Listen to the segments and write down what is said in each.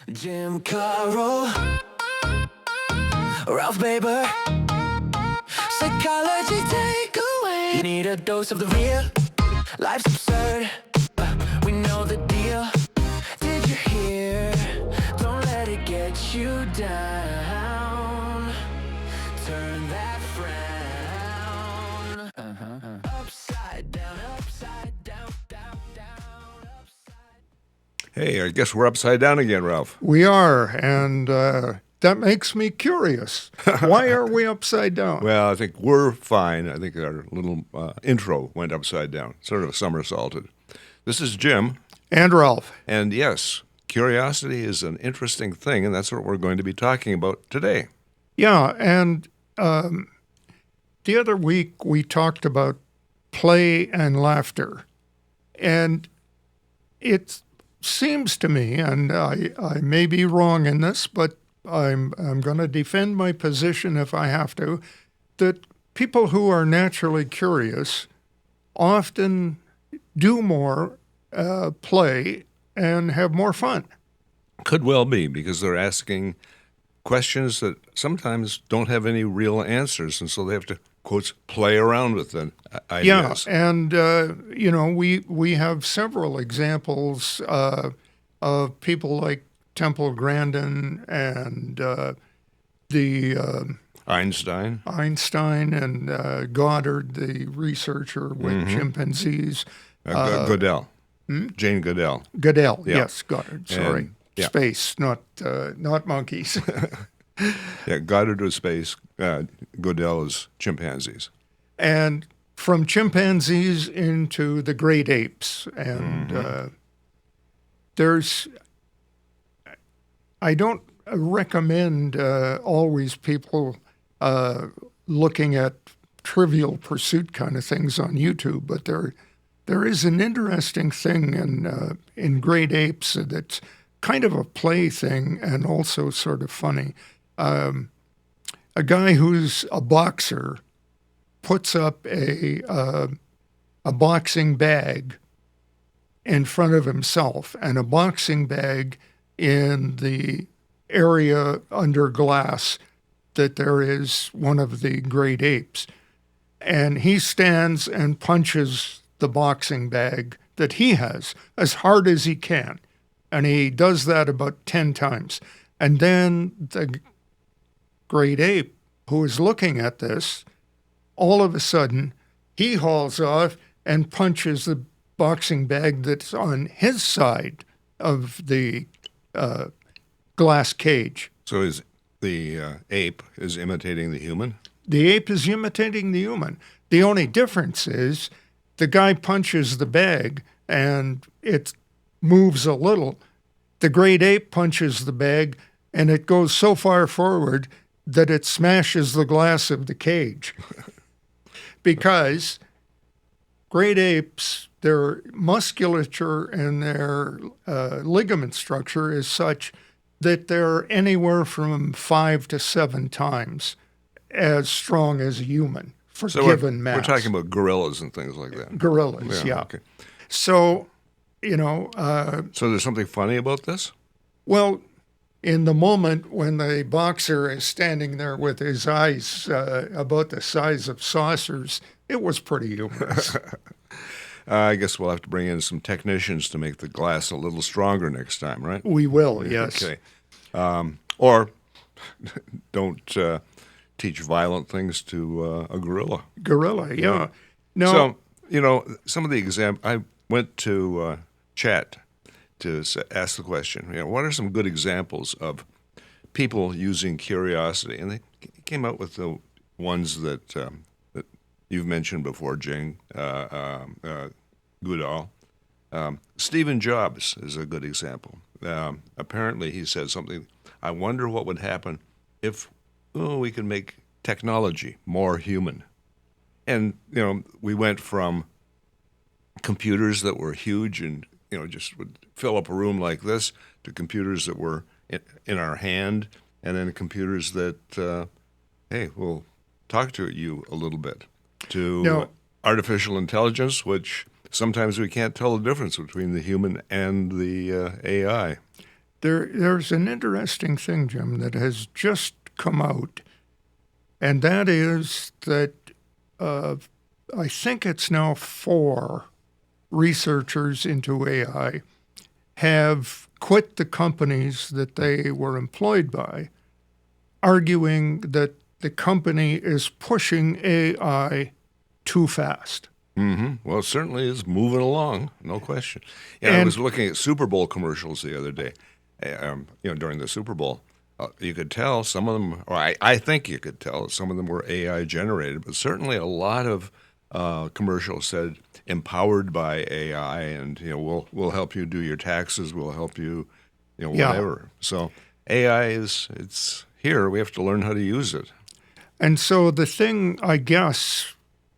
Jim Carroll, Ralph Baber, psychology takeaway. You need a dose of the real. Life's absurd. We know the deal. Did you hear? Don't let it get you down. Turn that frown. Upside down, upside down, down, down, upside. Hey, I guess we're upside down again, Ralph. We are, and that makes me curious. Why are we upside down? Well, I think we're fine. I think our little intro went upside down, sort of somersaulted. This is Jim. And Ralph. And yes, curiosity is an interesting thing, and that's what we're going to be talking about today. Yeah, and the other week we talked about play and laughter. And it seems to me, and I may be wrong in this, but I'm going to defend my position if I have to, that people who are naturally curious often do more play and have more fun. Could well be, because they're asking questions that sometimes don't have any real answers, and so they have to, quotes, play around with the ideas. Yeah, and we have several examples of people like Temple Grandin and the Einstein and Goddard, the researcher with chimpanzees. Goodell. Jane Goodell. Goodell, Yeah. yes, Goddard. Sorry, And, yeah. space, not monkeys. Yeah, Goddard was space. Goodell is chimpanzees. And from chimpanzees into the great apes. And I don't recommend always people looking at Trivial Pursuit kind of things on YouTube, but there is an interesting thing in great apes that's kind of a play thing and also sort of funny. A guy who's a boxer puts up a boxing bag in front of himself, and a boxing bag in the area under glass that there is one of the great apes. And he stands and punches the boxing bag that he has as hard as he can. And he does that about 10 times. And then the great ape who is looking at this, all of a sudden, he hauls off and punches the boxing bag that's on his side of the glass cage. So is the ape is imitating the human? The ape is imitating the human. The only difference is the guy punches the bag and it moves a little. The great ape punches the bag and it goes so far forward that it smashes the glass of the cage. Because great apes, their musculature and their ligament structure is such that they're anywhere from 5 to 7 times as strong as a human for given mass. We're talking about gorillas and things like that. Gorillas, yeah. Okay. So, So there's something funny about this? well, in the moment when the boxer is standing there with his eyes about the size of saucers, it was pretty humorous. I guess we'll have to bring in some technicians to make the glass a little stronger next time, right? We will, yes. Okay. Or don't teach violent things to a gorilla. Gorilla, yeah. No, So, some of the I went to chat to ask the question, what are some good examples of people using curiosity? And they came out with the ones that you've mentioned before, Jane Goodall. Stephen Jobs is a good example. Apparently he said something, I wonder what would happen if we could make technology more human. And, we went from computers that were huge and, just would fill up a room like this to computers that were in our hand, and then computers that, will talk to you a little bit, to artificial intelligence, which sometimes we can't tell the difference between the human and the AI. there's an interesting thing, Jim, that has just come out, and that is that I think it's now 4 researchers into AI have quit the companies that they were employed by, arguing that the company is pushing AI too fast. Well, it certainly is moving along, no question. Yeah, I And was looking at Super Bowl commercials the other day. During the Super Bowl, you could tell some of them, or I think you could tell some of them were AI generated, but certainly a lot of commercials said empowered by AI, and we'll help you do your taxes, we'll help you, yeah. whatever. So AI it's here. We have to learn how to use it. And so the thing, I guess,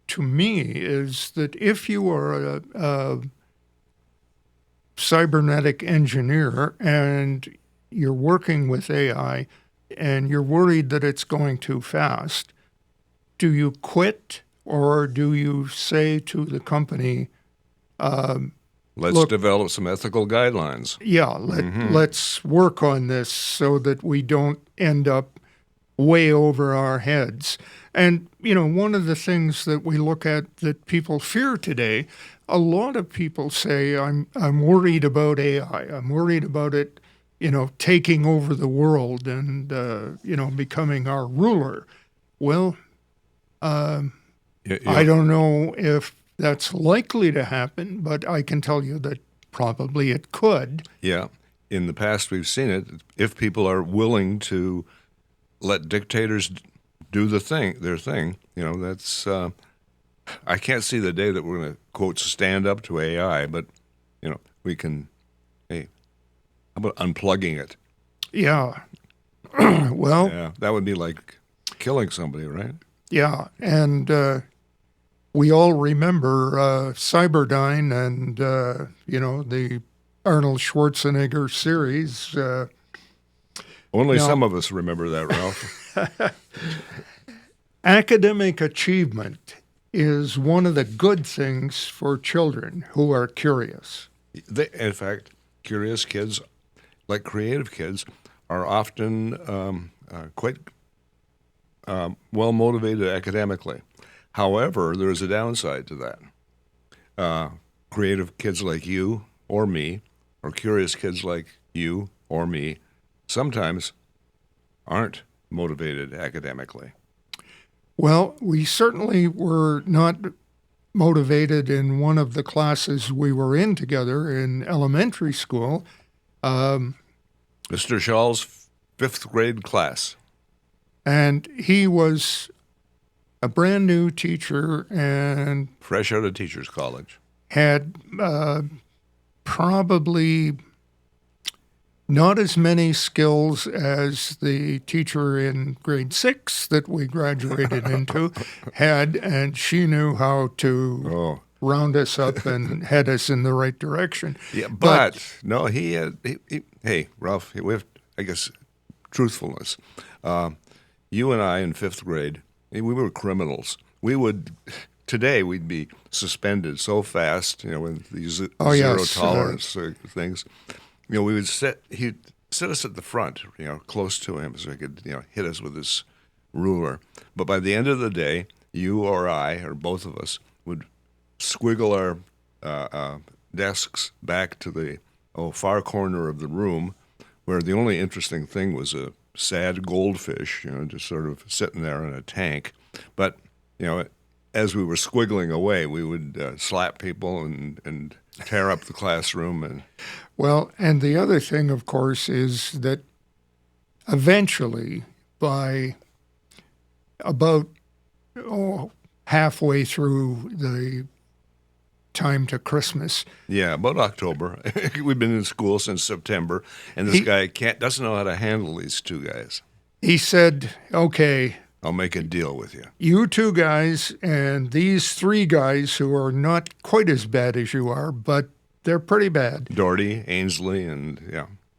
to me is that if you are a cybernetic engineer and you're working with AI and you're worried that it's going too fast, do you quit or do you say to the company, Let's look, develop some ethical guidelines. yeah, let's work on this so that we don't end up way over our heads? And, one of the things that we look at that people fear today, a lot of people say, I'm worried about AI. I'm worried about it, taking over the world and, becoming our ruler. Well, I don't know if that's likely to happen, but I can tell you that probably it could. Yeah. In the past, we've seen it. If people are willing to let dictators do their thing, that's. I can't see the day that we're going to, quote, stand up to AI, but, we can, hey, how about unplugging it? Yeah. Well, Yeah, that would be like killing somebody, right? yeah. And we all remember Cyberdyne and, the Arnold Schwarzenegger series. Only Now- some of us remember that, Ralph. Academic achievement is one of the good things for children who are curious. In fact, curious kids, like creative kids, are often quite well motivated academically. However, there is a downside to that. Creative kids like you or me, or curious kids like you or me, sometimes aren't motivated academically. Well, we certainly were not motivated in one of the classes we were in together in elementary school. Mr. Shaw's 5th grade class. And he was a brand new teacher and Fresh out of teacher's college. had probably not as many skills as the teacher in grade 6 that we graduated into had, and she knew how to round us up and head us in the right direction. Yeah, but no, he hey, Ralph, we have, I guess, truthfulness. You and I in 5th grade, we were criminals. Today we'd be suspended so fast, with these zero tolerance things. We would he'd sit us at the front, close to him so he could, hit us with his ruler. But by the end of the day, you or I, or both of us, would squiggle our desks back to the far corner of the room, where the only interesting thing was a sad goldfish, just sort of sitting there in a tank. But, as we were squiggling away, we would slap people and tear up the classroom. And the other thing, of course, is that eventually, by about halfway through the time to Christmas. Yeah, about October. We've been in school since September, and this guy doesn't know how to handle these 2 guys. He said, okay, I'll make a deal with you. You 2 guys and these 3 guys who are not quite as bad as you are, but they're pretty bad. Doherty, Ainsley, and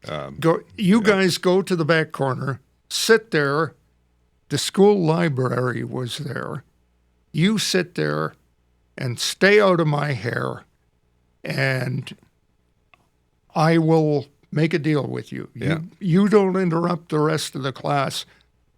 guys go to the back corner, sit there. The school library was there. You sit there and stay out of my hair, and I will make a deal with you. Yeah. You don't interrupt the rest of the class,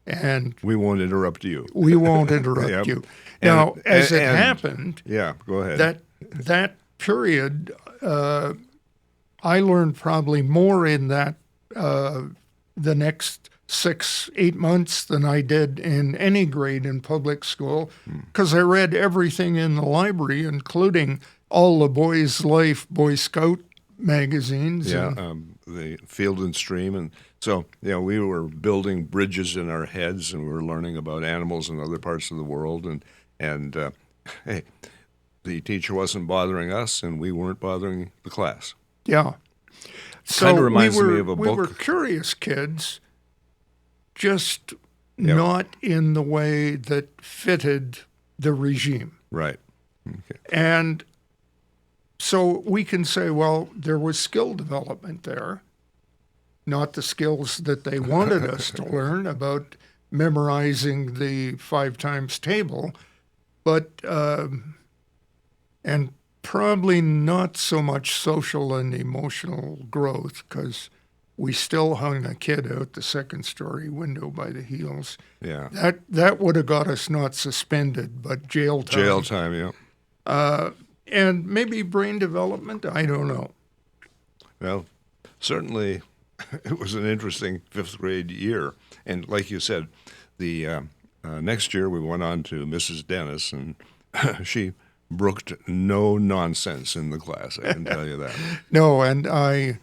and We won't interrupt you. we won't interrupt Yep. you. Now, And- as it and- happened, Yeah, go ahead. that period, I learned probably more in that the next 6-8 months than I did in any grade in public school, because I read everything in the library, including all the Boys Life Boy Scout magazines. Yeah, and- the Field and Stream, and so we were building bridges in our heads, and we were learning about animals in other parts of the world, and hey, the teacher wasn't bothering us, and we weren't bothering the class. yeah. So Kinda reminds me of a we were book. curious kids, just not in the way that fitted the regime. Right. Okay. And so we can say, well, there was skill development there, not the skills that they wanted us to learn about memorizing the 5 times table, but, and probably not so much social and emotional growth, because we still hung a kid out the second-story window by the heels. Yeah. That would have got us not suspended, but jail time. Jail time. Yeah. And maybe brain development, I don't know. Well, certainly, it was an interesting 5th grade year, and like you said, the next year we went on to Mrs. Dennis, and she brooked no nonsense in the class. I can tell you that. No, and I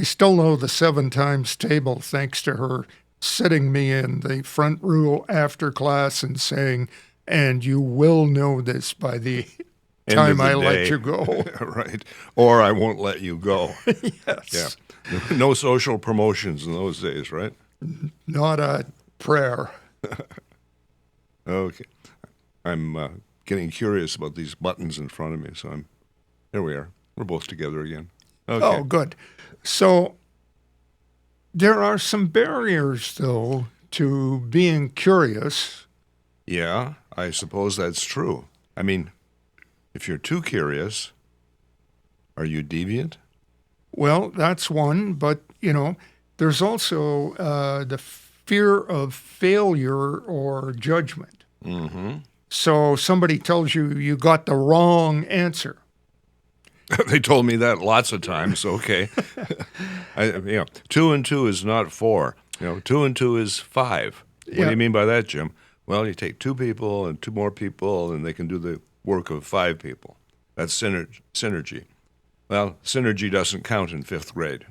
still know the 7 times table thanks to her sitting me in the front row after class and saying, and you will know this by the End of time the I day. let you go. Right. Or I won't let you go. Yes. Yeah. No social promotions in those days, right? Not a prayer. Okay. I'm getting curious about these buttons in front of me, so there we are. We're both together again. Okay. Oh, good. So there are some barriers, though, to being curious. Yeah, I suppose that's true. I mean, if you're too curious, are you deviant? Well, that's one, but, there's also the fear of failure or judgment. Mm-hmm. So somebody tells you you got the wrong answer. They told me that lots of times. Okay. 2 and 2 is not 4. 2 and 2 is 5. What do Yeah. you mean by that, Jim? Well, you take 2 people and 2 more people, and they can do the work of 5 people. That's synergy. Well, synergy doesn't count in 5th grade.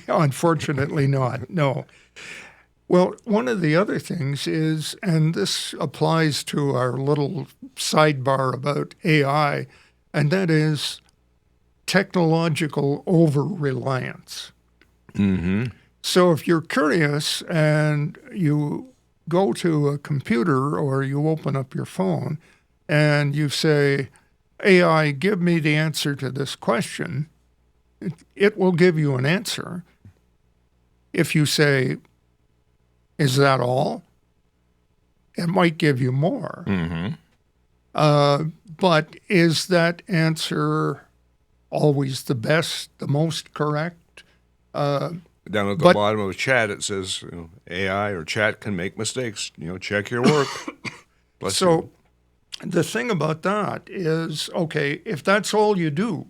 Unfortunately not, no. Well, one of the other things is, and this applies to our little sidebar about AI, and that is technological over-reliance. Mm-hmm. So if you're curious and you go to a computer or you open up your phone and you say, AI, give me the answer to this question, it will give you an answer. If you say, is that all? It might give you more. Mm-hmm. But is that answer always the best, the most correct? Down at the But- bottom of chat, it says AI or chat can make mistakes. Check your work. Bless So you. the thing about that is, okay, if that's all you do,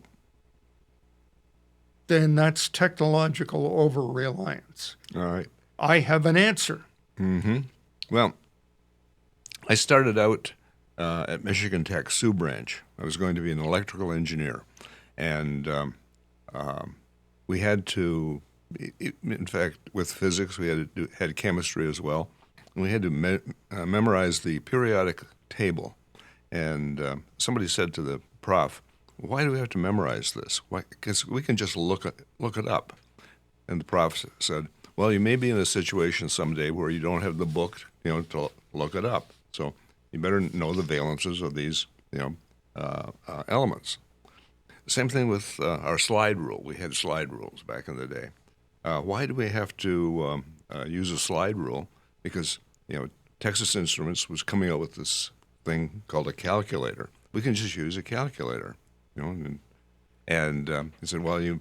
then that's technological over-reliance. All right. I have an answer. Mm-hmm. Well, I started out at Michigan Tech, Sioux Branch. I was going to be an electrical engineer, and we had to, in fact, with physics, we had chemistry as well, and we had to memorize the periodic table. And somebody said to the prof, "Why do we have to memorize this? Why? Because we can just look it up." And the prof said, "Well, you may be in a situation someday where you don't have the book, to look it up. So you better know the valences of these, elements." Same thing with our slide rule. We had slide rules back in the day. Why do we have to use a slide rule? Because Texas Instruments was coming out with this thing called a calculator. We can just use a calculator, and he said, "Well,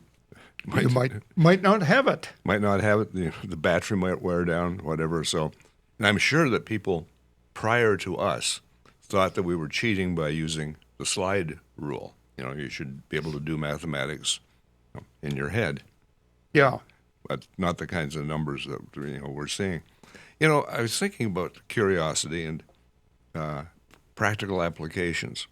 You might not have it. Might not have it. The battery might wear down, whatever. So, and I'm sure that people prior to us thought that we were cheating by using the slide rule. You should be able to do mathematics in your head, Yeah. but not the kinds of numbers that we're seeing. I was thinking about curiosity and practical applications.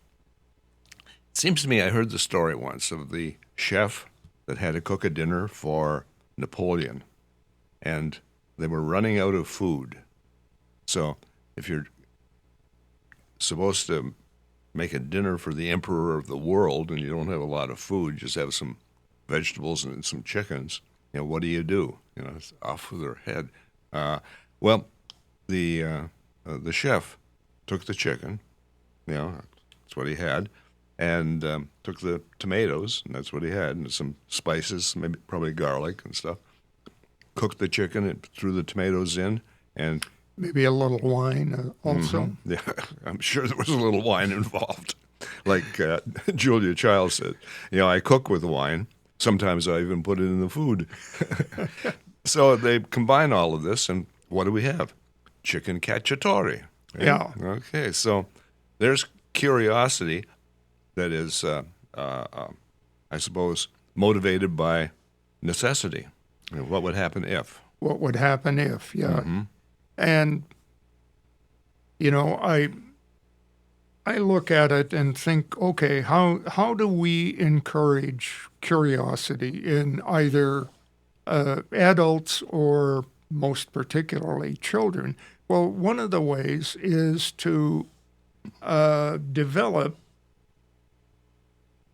It seems to me I heard the story once of the chef that had to cook a dinner for Napoleon, and they were running out of food. So if you're supposed to make a dinner for the emperor of the world and you don't have a lot of food, just have some vegetables and some chickens, what do? It's off with their head. Well, the chef took the chicken, that's what he had, and took the tomatoes, and that's what he had, and some spices, maybe probably garlic and stuff. Cooked the chicken and threw the tomatoes in, and Maybe a little wine also. yeah, I'm sure there was a little wine involved. Like Julia Child said, I cook with wine. Sometimes I even put it in the food. So they combine all of this, and what do we have? Chicken cacciatore. Right? Yeah. Okay, so there's curiosity that is, I suppose, motivated by necessity. What would happen if? What would happen if? Yeah. And, I look at it and think, okay, how do we encourage curiosity in either adults or most particularly children? Well, one of the ways is to develop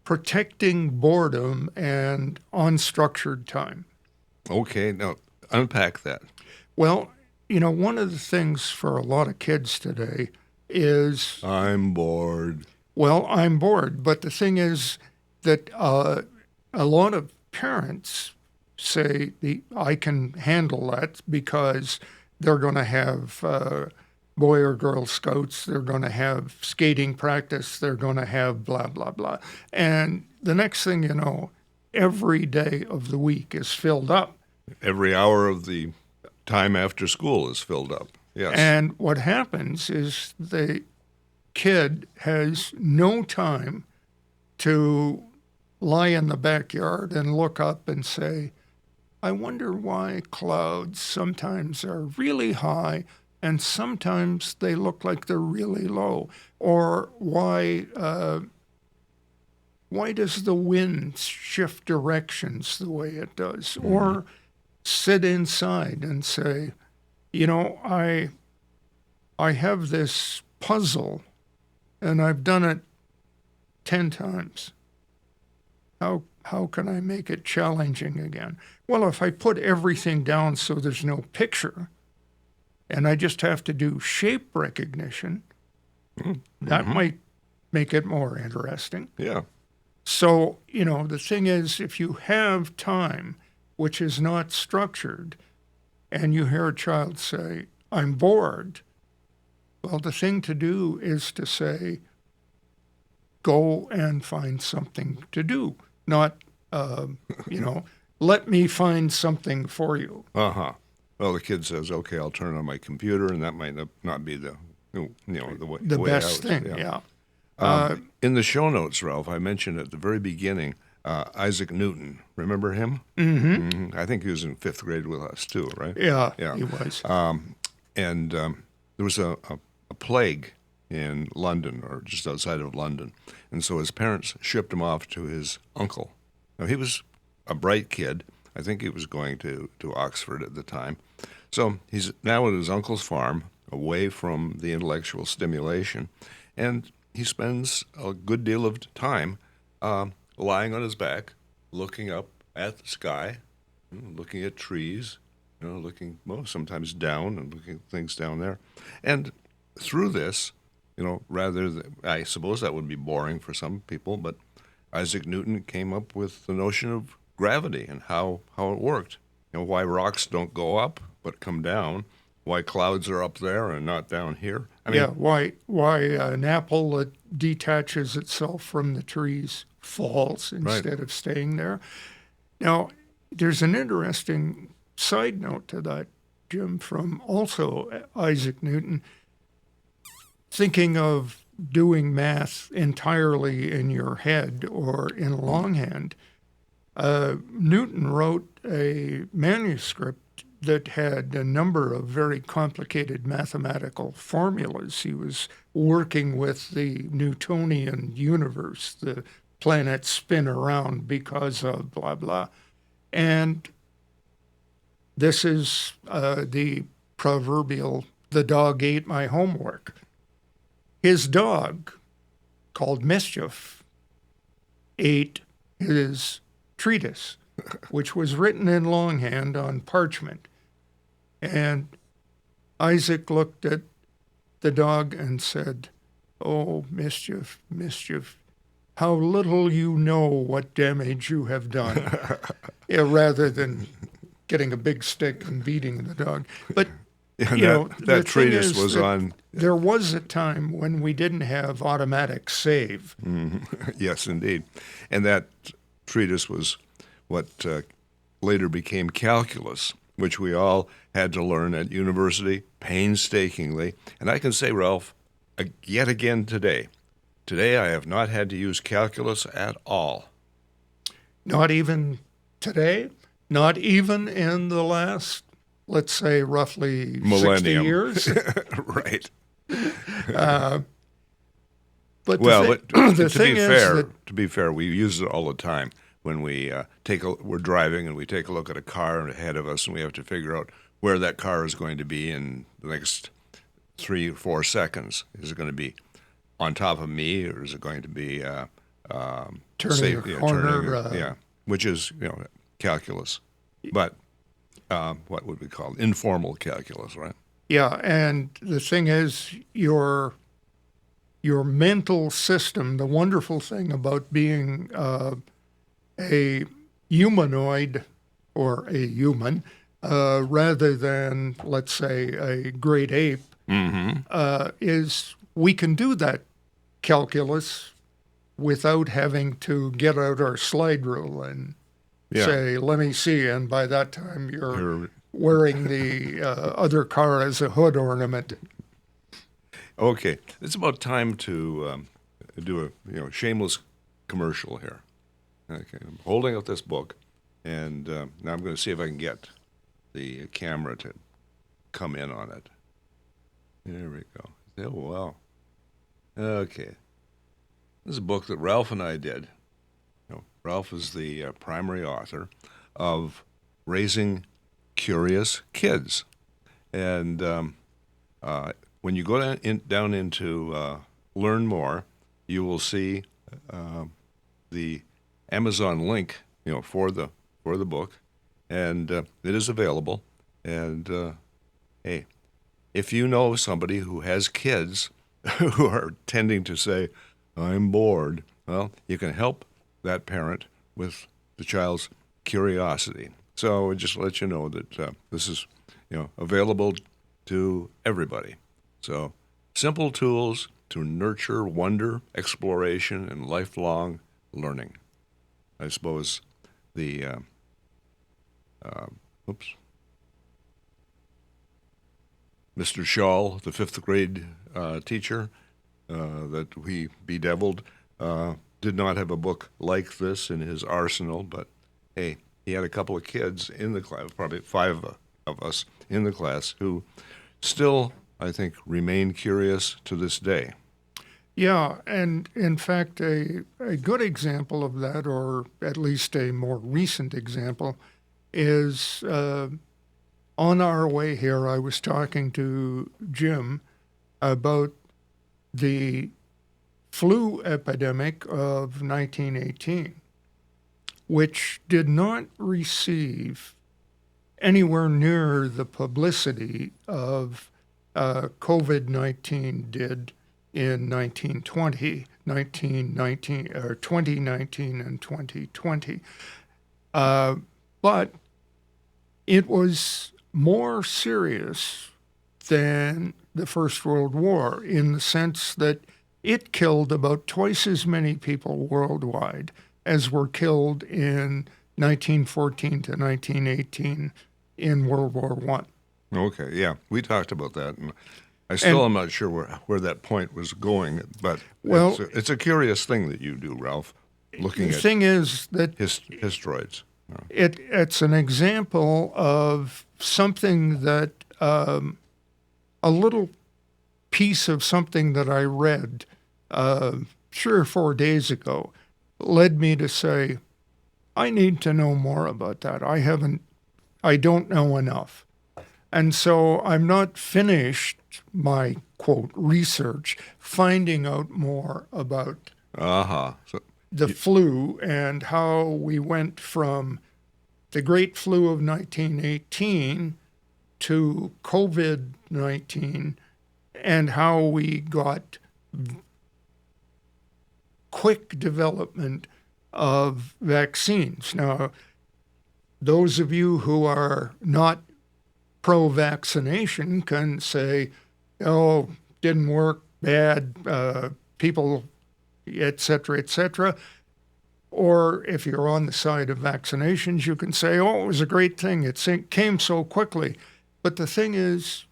protecting boredom and unstructured time. Okay, now unpack that. Well, one of the things for a lot of kids today is, I'm bored. well, I'm bored. But the thing is that a lot of parents say, I can handle that because they're going to have Boy or Girl Scouts, they're going to have skating practice, they're going to have blah, blah, blah. And the next thing you know, every day of the week is filled up. Every hour of the time after school is filled up. Yes. And what happens is the kid has no time to lie in the backyard and look up and say, I wonder why clouds sometimes are really high and sometimes they look like they're really low, or why does the wind shift directions the way it does, or sit inside and say, I have this puzzle and I've done it 10 times. How can I make it challenging again? Well, if I put everything down so there's no picture and I just have to do shape recognition, that might make it more interesting. Yeah. So, the thing is, if you have time which is not structured and you hear a child say, I'm bored, well, the thing to do is to say, go and find something to do, not, let me find something for you. Uh-huh. Well, the kid says, okay, I'll turn on my computer, and that might not be the way, The way best out. thing, yeah. In the show notes, Ralph, I mentioned at the very beginning Isaac Newton. Remember him? Mm-hmm. I think he was in 5th grade with us too, right? Yeah, Yeah. he was. And there was a plague in London, or just outside of London, and so his parents shipped him off to his uncle. Now, he was a bright kid. I think he was going to Oxford at the time. So he's now at his uncle's farm, away from the intellectual stimulation, and he spends a good deal of time lying on his back, looking up at the sky, looking at trees, looking, sometimes down and looking at things down there. And through this, I suppose that would be boring for some people, but Isaac Newton came up with the notion of gravity and how it worked. Why rocks don't go up but come down, why clouds are up there and not down here. Why an apple that detaches itself from the trees falls instead of staying there. Now, there's an interesting side note to that, Jim, from also Isaac Newton. Thinking of doing math entirely in your head or in longhand, Newton wrote a manuscript that had a number of very complicated mathematical formulas. He was working with the Newtonian universe, the planets spin around because of blah, blah. And this is the proverbial, the dog ate my homework. His dog, called Mischief, ate his treatise, which was written in longhand on parchment. And Isaac looked at the dog and said, "Oh, Mischief, Mischief, how little you know what damage you have done," rather than getting a big stick and beating the dog. But that treatise was on. There was a time when we didn't have automatic save. Yes, indeed. And that treatise was what later became calculus, which we all had to learn at university painstakingly. And I can say, Ralph, yet again today I have not had to use calculus at all. Not even today? Not even in the last, let's say, roughly millennium. 60 years? Right. But to be fair, we use it all the time when we're driving and we take a look at a car ahead of us and we have to figure out where that car is going to be in the next 3 or 4 seconds. Is it going to be on top of me, or is it going to be turning a corner? Which is calculus, but what would we call it? Informal calculus, right? Yeah, and the thing is, your mental system. The wonderful thing about being a humanoid or a human, rather than, let's say, a great ape, is we can do that calculus without having to get out our slide rule and say, "Let me see," and by that time you're wearing the other car as a hood ornament. Okay, it's about time to do a shameless commercial here. Okay, I'm holding up this book, and now I'm going to see if I can get the camera to come in on it. There we go. Oh, wow. Okay. This is a book that Ralph and I did. Ralph is the primary author of Raising Curious Kids. And when you go down into Learn More, you will see the Amazon link, for the book, and it is available. And hey, if you know somebody who has kids who are tending to say, "I'm bored," well, you can help that parent with the child's curiosity. So I just let you know that this is, available to everybody. So simple tools to nurture wonder, exploration, and lifelong learning. I suppose the Mr. Shaw, the 5th grade teacher that we bedeviled, did not have a book like this in his arsenal, but hey, he had a couple of kids in the class, probably 5 of us in the class, who still, I think, remain curious to this day. Yeah, and in fact, a good example of that, or at least a more recent example, is on our way here, I was talking to Jim about the flu epidemic of 1918, which did not receive anywhere near the publicity of COVID-19 did in 2019 and 2020. But it was more serious than the First World War in the sense that it killed about twice as many people worldwide as were killed in 1914 to 1918 in World War One. Okay, yeah, we talked about that, and I still am not sure where that point was going, but Well, it's a curious thing that you do, Ralph, looking The at thing is that histroids. it's an example of something that a little piece of something that I read 3 or 4 days ago led me to say, I need to know more about that. I don't know enough. And so I'm not finished my quote research finding out more about So the flu and how we went from the Great Flu of 1918 to COVID-19 and how we got quick development of vaccines. Now, those of you who are not pro-vaccination can say, oh, didn't work, bad, people, et cetera, et cetera. Or if you're on the side of vaccinations, you can say, oh, it was a great thing. It came so quickly. But the thing is,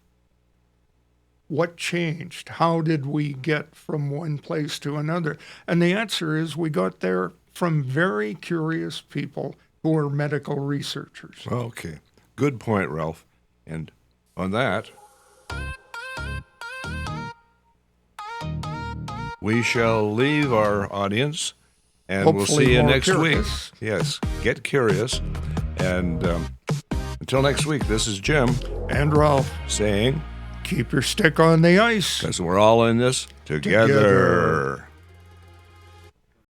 what changed? How did we get from one place to another? And the answer is we got there from very curious people who are medical researchers. okay, good point, Ralph. And on that, we shall leave our audience, and we'll Hopefully see you more next curious. week. Yes, get curious. And until next week, this is Jim And Ralph, saying, keep your stick on the ice. because we're all in this together.